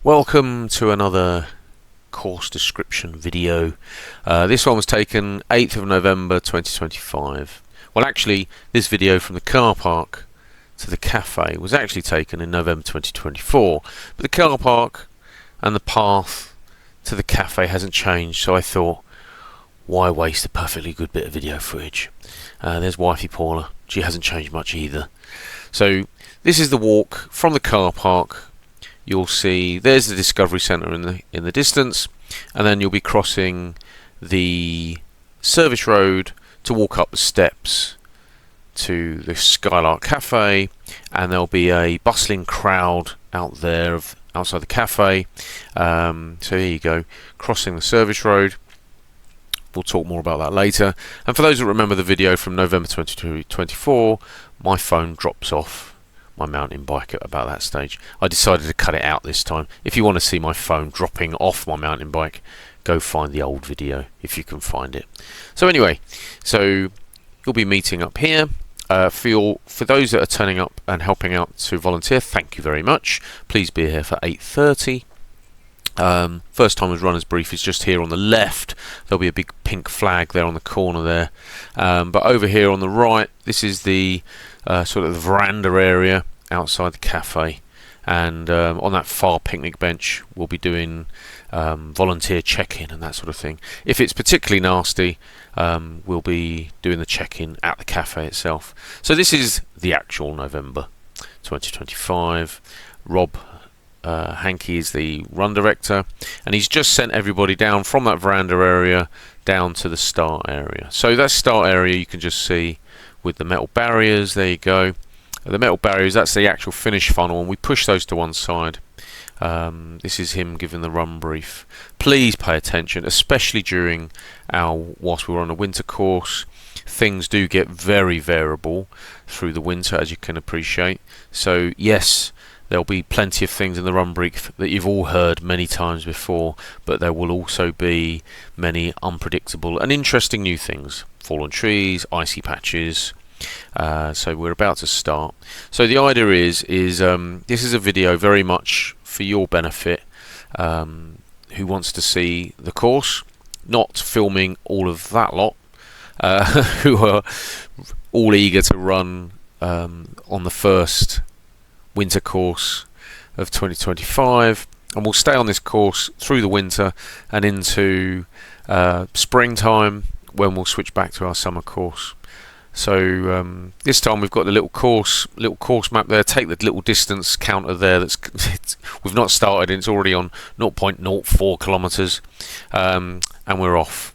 Welcome to another course description video. This one was taken 8th of November 2025. Well, actually, this video from the car park to the cafe was actually taken in November 2024, but the car park and the path to the cafe hasn't changed, so I thought, why waste a perfectly good bit of video footage? There's wifey Paula. She hasn't changed much either. So this is the walk from the car park. You'll see there's the Discovery Centre in the distance, and then you'll be crossing the service road to walk up the steps to the Skylark Cafe, and there'll be a bustling crowd out there outside the cafe. So here you go, crossing the service road. We'll talk more about that later. And for those that remember the video from November 2024, my phone drops off my mountain bike at about that stage. I decided to cut it out this time. If you want to see my phone dropping off my mountain bike, go find the old video if you can find it. So anyway, so you'll be meeting up here. For those that are turning up and helping out to volunteer, thank you very much. Please be here for 8:30. First timers runners brief is just here on the left. There'll be a big pink flag there on the corner there, but over here on the right, this is the sort of the veranda area outside the cafe, and on that far picnic bench we'll be doing volunteer check-in and that sort of thing. If it's particularly nasty, we'll be doing the check-in at the cafe itself. So this is the actual November 2025. Rob Hankey is the run director, and he's just sent everybody down from that veranda area down to the start area. So that start area you can just see with the metal barriers. There you go. The metal barriers, that's the actual finish funnel, and we push those to one side. This is him giving the run brief. Please pay attention, especially whilst we're on a winter course. Things do get very variable through the winter, as you can appreciate. So yes, there'll be plenty of things in the run brief that you've all heard many times before, but there will also be many unpredictable and interesting new things. Fallen trees, icy patches. So we're about to start. So the idea is this is a video very much for your benefit, who wants to see the course, not filming all of that lot, who are all eager to run on the first winter course of 2025, and we'll stay on this course through the winter and into springtime, when we'll switch back to our summer course. So this time we've got the little course map there. Take the little distance counter there. We've not started, and it's already on 0.04 kilometers, and we're off.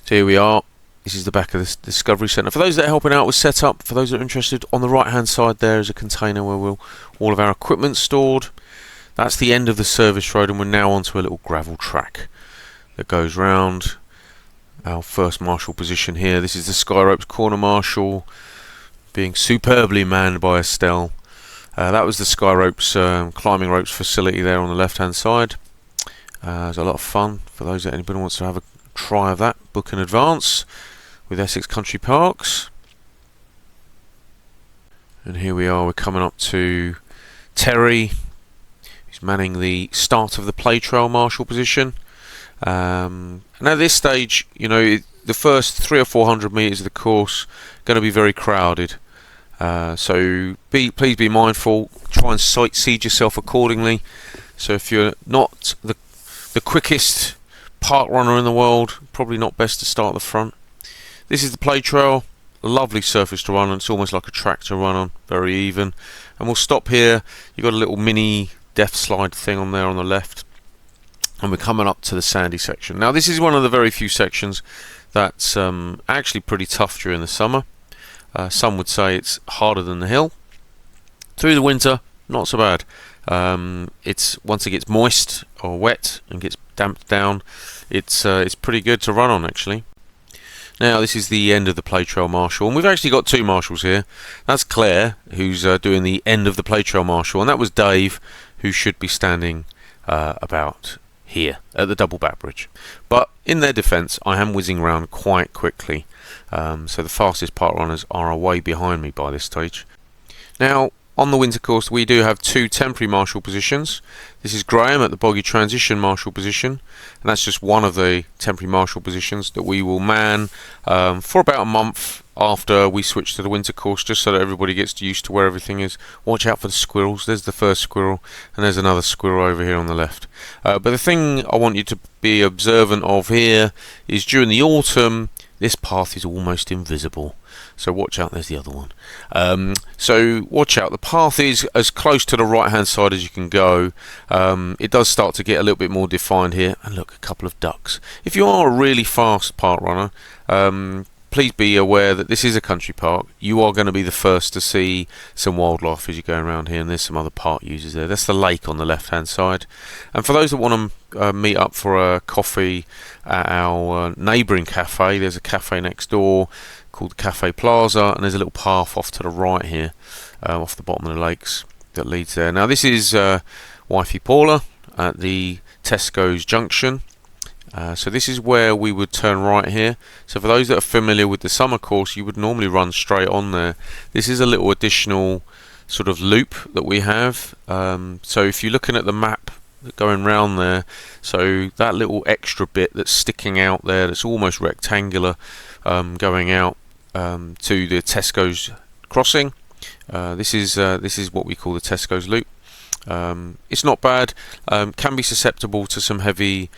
So here we are. This is the back of the Discovery Centre. For those that are helping out with setup, for those that are interested, on the right hand side there is a container where all of our equipment stored. That's the end of the service road, and we're now onto a little gravel track that goes round. Our first marshal position here. This is the Sky Ropes corner marshal, being superbly manned by Estelle. That was the Sky Ropes climbing ropes facility there on the left hand side. It was a lot of fun. For those that anybody wants to have a try of that, book in advance with Essex Country Parks. And here we are, we're coming up to Terry, who's manning the start of the play trail marshal position. And at this stage, you know, the first 300 or 400 metres of the course going to be very crowded. So please be mindful, try and seed yourself accordingly. So if you're not the quickest park runner in the world, probably not best to start at the front. This is the play trail, a lovely surface to run on. It's almost like a track to run on, very even. And we'll stop here. You've got a little mini death slide thing on there on the left, and we're coming up to the sandy section. Now this is one of the very few sections that's actually pretty tough during the summer. Some would say it's harder than the hill. Through the winter, not so bad. It's once it gets moist or wet and gets damped down, it's pretty good to run on actually. Now this is the end of the play trail marshal, and we've actually got two marshals here. That's Claire, who's doing the end of the play trail marshal, and that was Dave, who should be standing about here at the double back bridge. But in their defence, I am whizzing round quite quickly, so the fastest park runners are way behind me by this stage. Now on the winter course we do have 2 temporary marshal positions. This is Graham at the boggy transition marshal position, and that's just one of the temporary marshal positions that we will man for about a month after we switch to the winter course, just so that everybody gets used to where everything is. Watch out for the squirrels. There's the first squirrel, and there's another squirrel over here on the left. But the thing I want you to be observant of here is during the autumn this path is almost invisible. So watch out, there's the other one. So watch out, the path is as close to the right hand side as you can go. It does start to get a little bit more defined here, and look, a couple of ducks. If you are a really fast park runner, please be aware that this is a country park. You are going to be the first to see some wildlife as you're going around here, and there's some other park users there. That's the lake on the left hand side. And for those that want to meet up for a coffee at our neighbouring cafe, there's a cafe next door called Cafe Plaza, and there's a little path off to the right here, off the bottom of the lakes, that leads there. Now this is Wifey Paula at the Tesco's junction. So this is where we would turn right here. So for those that are familiar with the summer course, you would normally run straight on there. This is a little additional sort of loop that we have. So if you're looking at the map going round there, so that little extra bit that's sticking out there, that's almost rectangular, going out to the Tesco's crossing. This is what we call the Tesco's loop. It's not bad. Can be susceptible to some heavy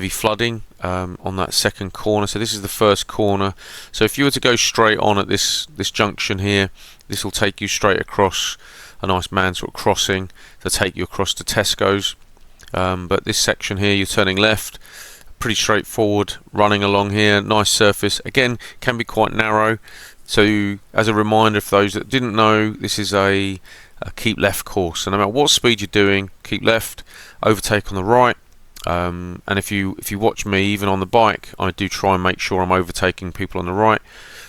flooding on that second corner. So this is the first corner. So if you were to go straight on at this junction here, this will take you straight across a nice man sort of crossing to take you across to Tesco's. But this section here, you're turning left, pretty straightforward, running along here, nice surface. Again, can be quite narrow. So as a reminder for those that didn't know, this is a keep left course. So no matter what speed you're doing, keep left, overtake on the right. And if you watch me, even on the bike, I do try and make sure I'm overtaking people on the right.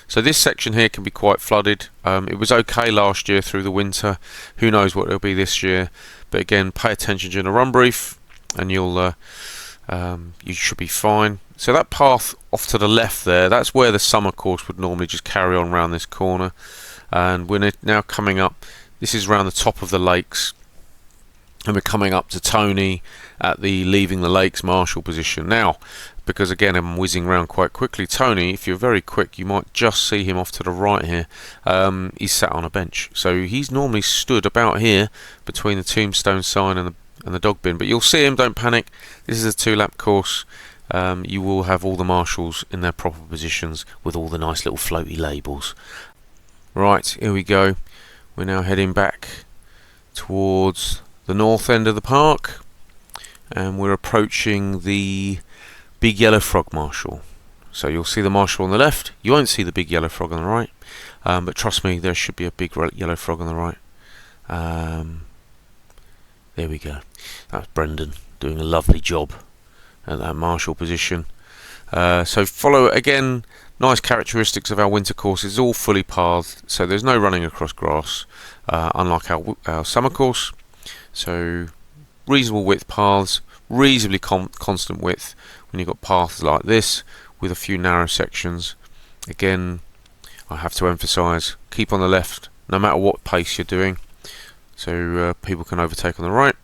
So this section here can be quite flooded. It was okay last year through the winter. Who knows what it'll be this year? But again, pay attention during the run brief, and you should be fine. So that path off to the left there, that's where the summer course would normally just carry on around this corner. And we're now coming up. This is around the top of the lakes, and we're coming up to Tony at the leaving the lakes marshal position. Now, because again I'm whizzing around quite quickly, Tony, if you're very quick, you might just see him off to the right here. He's sat on a bench, so he's normally stood about here between the tombstone sign and the dog bin. But you'll see him, don't panic. This is a 2-lap course. You will have all the marshals in their proper positions with all the nice little floaty labels. Right, here we go. We're now heading back towards the north end of the park, and we're approaching the big yellow frog marshal. So you'll see the marshal on the left. You won't see the big yellow frog on the right, but trust me, there should be a big yellow frog on the right. There we go. That's Brendan doing a lovely job at that marshal position. So follow again. Nice characteristics of our winter course is all fully pathed, so there's no running across grass, unlike our summer course. So reasonable width paths, reasonably constant width when you've got paths like this with a few narrow sections. Again, I have to emphasize, keep on the left no matter what pace you're doing, so people can overtake on the right.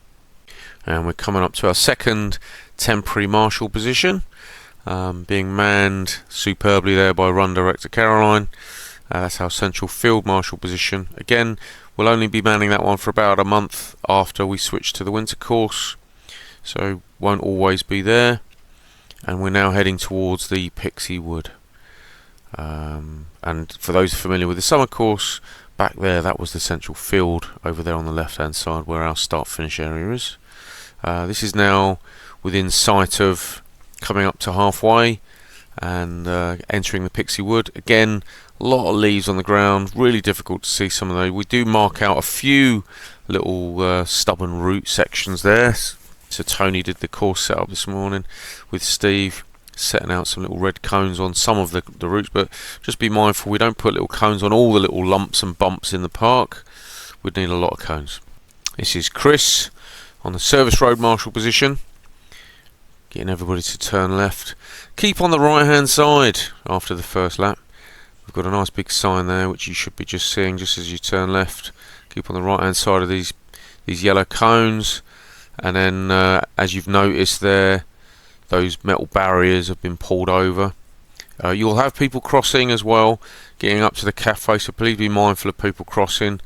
And we're coming up to our second temporary marshal position, being manned superbly there by Run Director Caroline. That's our central field marshal position. Again, we'll only be manning that one for about a month after we switch to the winter course, so won't always be there. And we're now heading towards the Pixie Wood. And for those familiar with the summer course, back there, that was the central field over there on the left hand side where our start finish area is. This is now within sight of coming up to halfway and entering the Pixie Wood. Again, a lot of leaves on the ground, really difficult to see some of those. We do mark out a few little stubborn root sections there. So Tony did the course setup this morning with Steve, setting out some little red cones on some of the routes, but just be mindful we don't put little cones on all the little lumps and bumps in the park. We'd need a lot of cones. This is Chris on the service road marshal position, getting everybody to turn left. Keep on the right hand side after the first lap. We've got a nice big sign there which you should be just seeing just as you turn left. keep on the right hand side of these yellow cones, and then as you've noticed there, those metal barriers have been pulled over. You'll have people crossing as well, getting up to the cafe, so please be mindful of people crossing,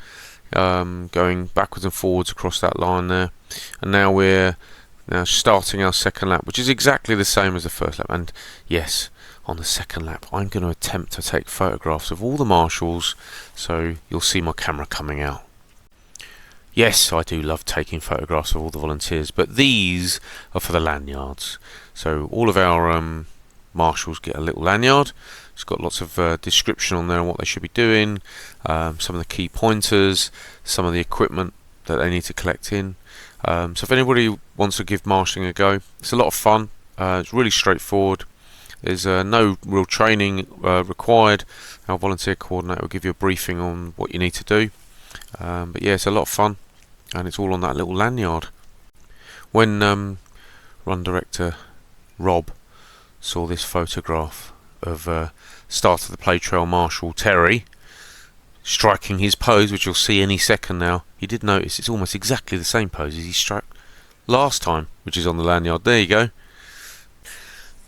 going backwards and forwards across that line there. And now we're starting our second lap, which is exactly the same as the first lap. And yes, on the second lap I'm going to attempt to take photographs of all the marshals, so you'll see my camera coming out. Yes, I do love taking photographs of all the volunteers, but these are for the lanyards. So all of our marshals get a little lanyard. It's got lots of description on there on what they should be doing, some of the key pointers, some of the equipment that they need to collect in. So if anybody wants to give marshalling a go, it's a lot of fun. It's really straightforward. There's no real training required. Our volunteer coordinator will give you a briefing on what you need to do. But yeah, it's a lot of fun, and it's all on that little lanyard. When Run Director Rob saw this photograph of start of the play trail Marshal Terry striking his pose, which you'll see any second now, he did notice it's almost exactly the same pose as he struck last time, which is on the lanyard. There you go.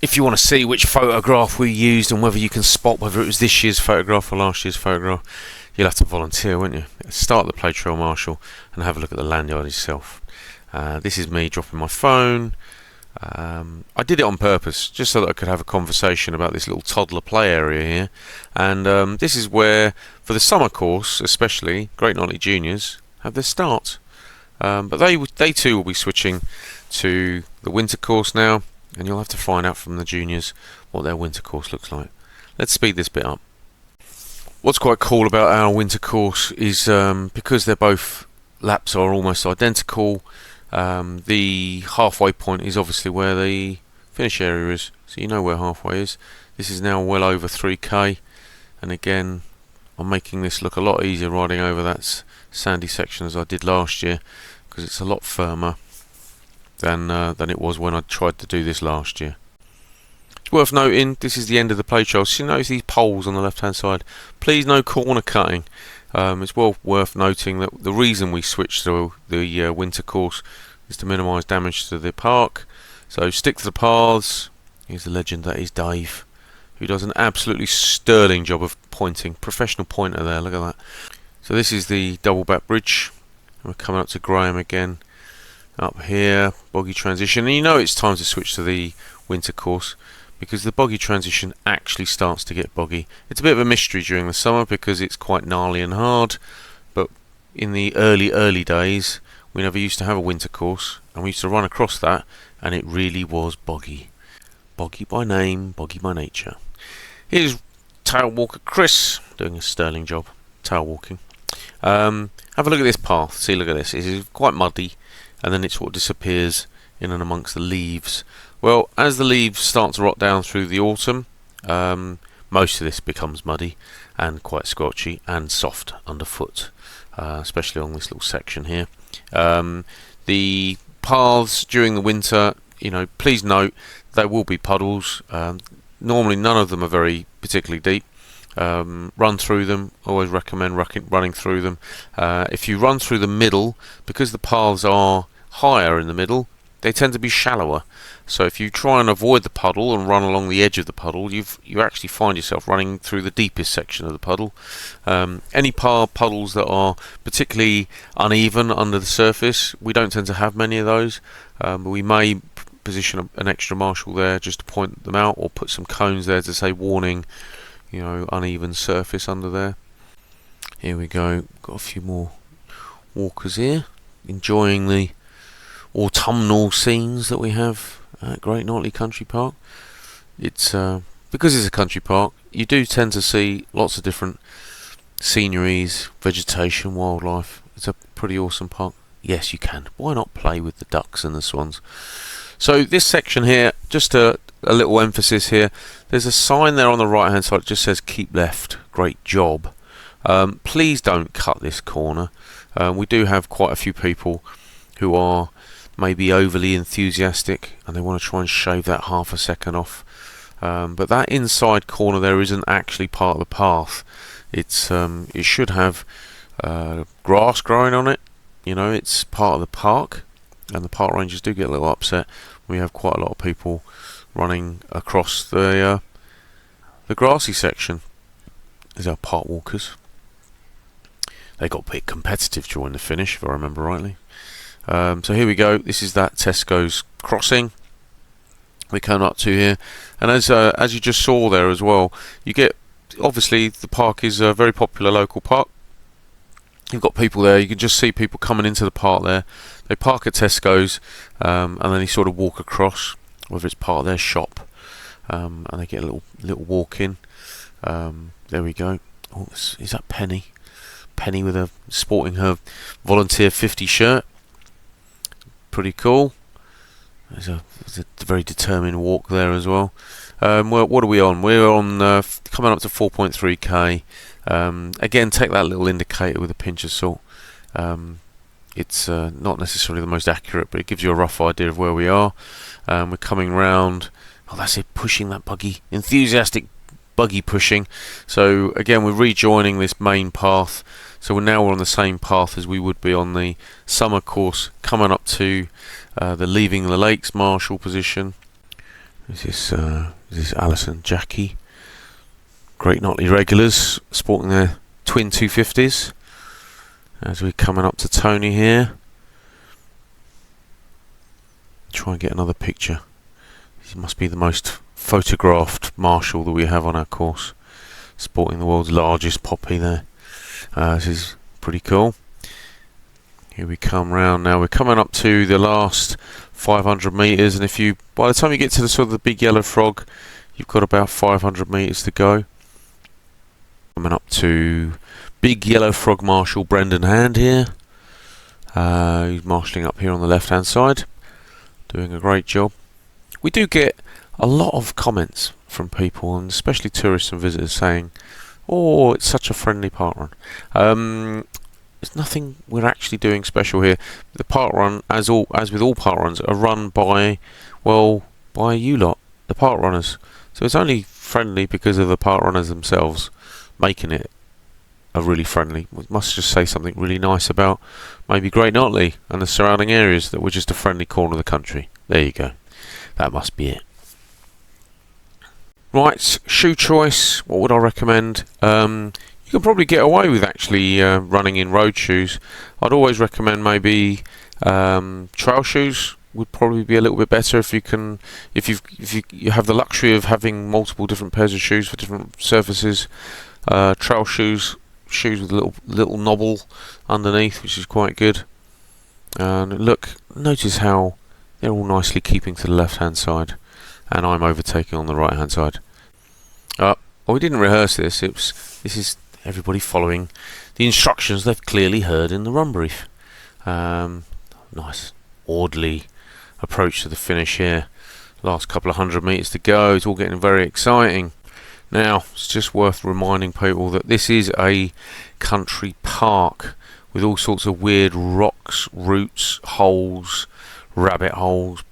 If you want to see which photograph we used and whether you can spot whether it was this year's photograph or last year's photograph, you'll have to volunteer, won't you? Start the play trail Marshal and have a look at the lanyard yourself. This is me dropping my phone. I did it on purpose, just so that I could have a conversation about this little toddler play area here. And this is where, for the summer course especially, Great Notley Juniors have their start. But they too will be switching to the winter course now, and you'll have to find out from the juniors what their winter course looks like. Let's speed this bit up. What's quite cool about our winter course is because they're both laps are almost identical, the halfway point is obviously where the finish area is, so you know where halfway is. This is now well over 3k, and again I'm making this look a lot easier riding over that sandy section as I did last year, because it's a lot firmer than it was when I tried to do this last year. It's worth noting this is the end of the play trail, so you notice these poles on the left hand side. Please no corner cutting. It's well worth noting that the reason we switched to the winter course is to minimise damage to the park. So stick to the paths. Here's the legend that is Dave, who does an absolutely sterling job of pointing. Professional pointer there, look at that. So this is the double back bridge. We're coming up to Graham again. Up here, boggy transition. And you know it's time to switch to the winter course, because the boggy transition actually starts to get boggy. It's a bit of a mystery during the summer because it's quite gnarly and hard, but in the early days we never used to have a winter course, and we used to run across that, and it really was boggy. Boggy by name, boggy by nature. Here's tail walker Chris doing a sterling job tail walking. Have a look at this path. See, look at this. It is quite muddy, and then it sort of disappears in and amongst the leaves. Well, as the leaves start to rot down through the autumn, most of this becomes muddy and quite squelchy and soft underfoot, especially on this little section here. The paths during the winter, you know, please note there will be puddles. Normally none of them are very particularly deep. Run through them. Always recommend running through them. If you run through the middle, because the paths are higher in the middle, they tend to be shallower. So if you try and avoid the puddle and run along the edge of the puddle, you actually find yourself running through the deepest section of the puddle. Any puddles that are particularly uneven under the surface, we don't tend to have many of those, but we may position an extra marshal there just to point them out, or put some cones there to say warning, you know, uneven surface under there. Here we go, got a few more walkers here, enjoying the autumnal scenes that we have at Great Notley Country Park. It's because it's a country park, you do tend to see lots of different sceneries, vegetation, wildlife. It's a pretty awesome park. Yes, you can. Why not play with the ducks and the swans? So this section here, just a little emphasis here. There's a sign there on the right hand side that just says keep left, great job. Please don't cut this corner. We do have quite a few people who are maybe overly enthusiastic and they want to try and shave that half a second off, but that inside corner there isn't actually part of the path. It should have grass growing on it. You know, it's part of the park, and the park rangers do get a little upset. We have quite a lot of people running across the grassy section. There's our park walkers. They got a bit competitive during the finish, if I remember rightly. So here we go. This is that Tesco's crossing we came up to here, and as you just saw there as well, you get, obviously the park is a very popular local park. You've got people there. You can just see people coming into the park there. They park at Tesco's, and then they sort of walk across, whether it's part of their shop, and they get a little walk in. There we go. Oh, is that Penny? Penny with a sporting her Volunteer 50 shirt. Pretty cool. There's a very determined walk there as well. What are we on? We're on coming up to 4.3k. Again, take that little indicator with a pinch of salt. It's not necessarily the most accurate, but it gives you a rough idea of where we are. We're coming round. Oh, that's it, pushing that buggy. Enthusiastic buggy pushing. So again, we're rejoining this main path. So we're on the same path as we would be on the summer course, coming up to the Leaving the Lakes marshal position. This is Alison, Jackie. Great Notley regulars sporting their twin 250s. As we're coming up to Tony here. Try and get another picture. He must be the most photographed marshal that we have on our course. Sporting the world's largest poppy there. This is pretty cool. Here we come round now. We're coming up to the last 500 metres, and by the time you get to the sort of the big yellow frog, you've got about 500 metres to go. Coming up to big yellow frog marshal Brendan Hand here. He's marshalling up here on the left hand side, doing a great job. We do get a lot of comments from people, and especially tourists and visitors, saying, "Oh, it's such a friendly parkrun." There's nothing we're actually doing special here. The parkrun, as with all parkruns, are run by you lot, the parkrunners. So it's only friendly because of the parkrunners themselves making it a really friendly. We must just say something really nice about maybe Great Notley and the surrounding areas, that we're just a friendly corner of the country. There you go. That must be it. Right, shoe choice. What would I recommend? You can probably get away with actually running in road shoes. I'd always recommend maybe trail shoes would probably be a little bit better if you have the luxury of having multiple different pairs of shoes for different surfaces. Trail shoes with a little knobble underneath, which is quite good. And look, notice how they're all nicely keeping to the left hand side, and I'm overtaking on the right hand side. Well, we didn't rehearse this. This is everybody following the instructions they've clearly heard in the run brief. Nice orderly approach to the finish here. Last couple of 100 metres to go. It's all getting very exciting. Now, it's just worth reminding people that this is a country park with all sorts of weird rocks, roots, holes, rabbit holes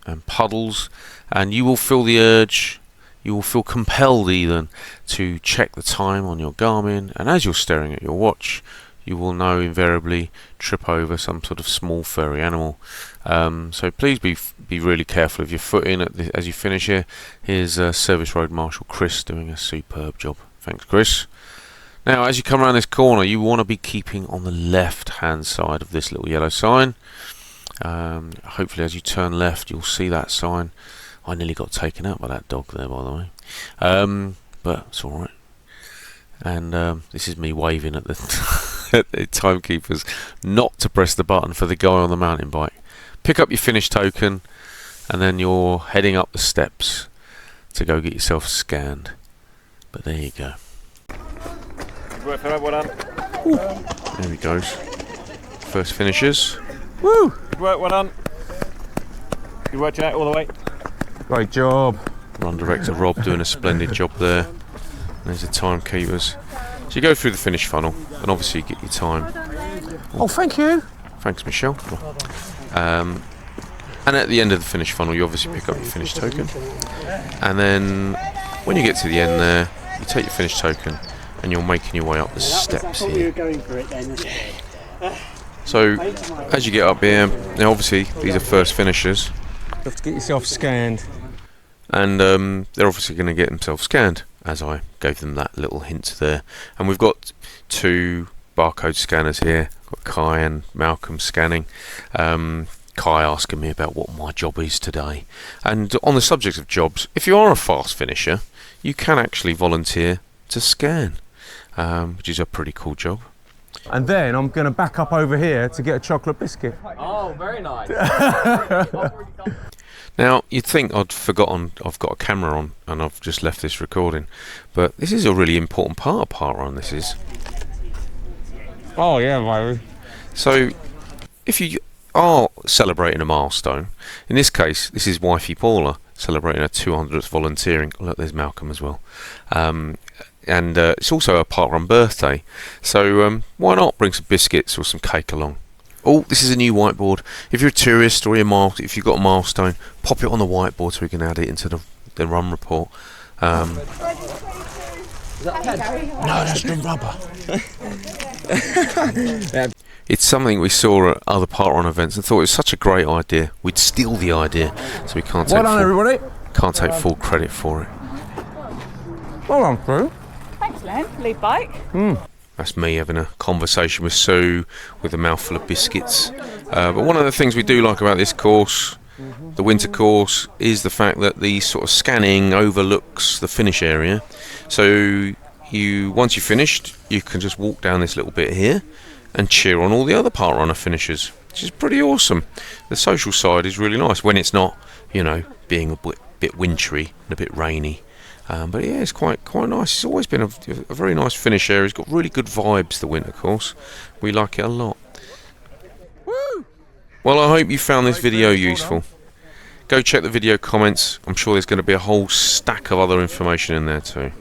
and puddles, and you will feel the urge, you will feel compelled even to check the time on your Garmin, and as you're staring at your watch, you will now invariably trip over some sort of small furry animal. So please be really careful of your foot in as you finish here. Here's Service Road Marshal Chris doing a superb job. Thanks, Chris. Now, as you come around this corner, you want to be keeping on the left-hand side of this little yellow sign. Hopefully, as you turn left, you'll see that sign. I nearly got taken out by that dog there, by the way. But it's all right. And this is me waving at the, at the timekeepers not to press the button for the guy on the mountain bike. Pick up your finish token, and then you're heading up the steps to go get yourself scanned. But there you go. Good work, fella, well done. There he goes. First finishers. Woo! Good work, well done. Good work tonight, all the way. Great job. Run director Rob doing a splendid job there. There's the timekeepers. So you go through the finish funnel, and obviously you get your time. Oh, thank you. Thanks, Michelle. And at the end of the finish funnel, you obviously pick up your finish token. And then when you get to the end there, you take your finish token and you're making your way up the steps We were here. going for it then. So as you get up here, now obviously these are first finishers, You have to get yourself scanned. and they're obviously going to get themselves scanned, as I gave them that little hint there. And we've got 2 barcode scanners here, got Kai and Malcolm scanning. Kai asking me about what my job is today. And on the subject of jobs, if you are a fast finisher, you can actually volunteer to scan, which is a pretty cool job. And then I'm going to back up over here to get a chocolate biscuit. Oh, very nice. Now, you'd think I've got a camera on and I've just left this recording, but this is a really important part of parkrun, this is. Oh yeah, baby. So, if you are celebrating a milestone, in this case, this is Wifey Paula celebrating her 200th volunteering. Look, there's Malcolm as well. And it's also a parkrun birthday, so why not bring some biscuits or some cake along? Oh, this is a new whiteboard. If you're a tourist or if you've got a milestone, pop it on the whiteboard so we can add it into the run report. No, that's the rubber. It's something we saw at other parkrun events and thought it was such a great idea. We'd steal the idea, so we can't take full credit for it. Well done, crew. Thanks, Len. Lead bike. That's me having a conversation with Sue with a mouthful of biscuits. But one of the things we do like about this course, the winter course, is the fact that the sort of scanning overlooks the finish area. So once you've finished, you can just walk down this little bit here and cheer on all the other parkrunner finishers, which is pretty awesome. The social side is really nice when it's not, being a bit wintry and a bit rainy. But yeah, it's quite nice. It's always been a very nice finish area. It's got really good vibes, the winter course. We like it a lot. Woo! Well, I hope you found this video useful. Go check the video comments. I'm sure there's going to be a whole stack of other information in there too.